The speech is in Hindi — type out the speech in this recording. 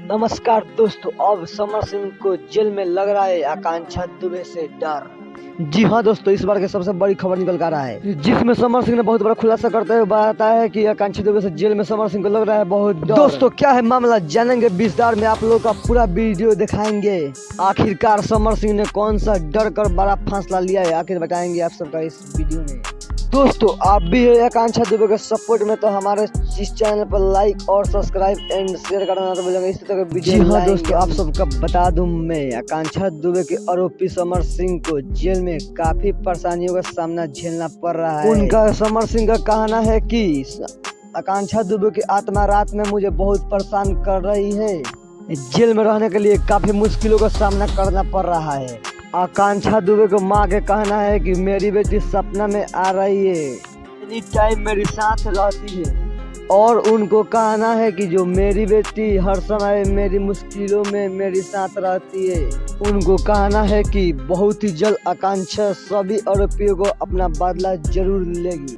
नमस्कार दोस्तों, अब समर सिंह को जेल में लग रहा है आकांक्षा दुबे से डर। जी हाँ दोस्तों, इस बार की सबसे बड़ी खबर निकल कर रहा है, जिसमें समर सिंह ने बहुत बड़ा खुलासा करते हुए बताया है कि आकांक्षा दुबे से जेल में समर सिंह को लग रहा है बहुत डर। दोस्तों क्या है मामला, जानेंगे विस्तार में, आप लोगों का पूरा वीडियो दिखाएंगे। आखिरकार समर सिंह ने कौन सा डर कर बड़ा फैसला लिया है, आखिर बताएंगे आप सबका इस वीडियो में। दोस्तों आप भी आकांक्षा दुबे के सपोर्ट में तो हमारे इस चैनल पर लाइक और सब्सक्राइब एंड शेयर करना तो भूलेंगे। इसी तरह वीडियो। जी हाँ दोस्तों, आप सबका बता दूं मैं, आकांक्षा दुबे के आरोपी समर सिंह को जेल में काफी परेशानियों का सामना झेलना पड़ रहा है। उनका समर सिंह का कहना है कि आकांक्षा दुबे की आत्मा रात में मुझे बहुत परेशान कर रही है। जेल में रहने के लिए काफी मुश्किलों का सामना करना पड़ रहा है। आकांक्षा दुबे को माँ के कहना है कि मेरी बेटी सपना में आ रही है, एनी टाइम मेरे साथ रहती है, और उनको कहना है कि जो मेरी बेटी हर समय मेरी मुश्किलों में मेरे साथ रहती है। उनको कहना है कि बहुत ही जल्द आकांक्षा सभी आरोपियों को अपना बदला जरूर लेगी।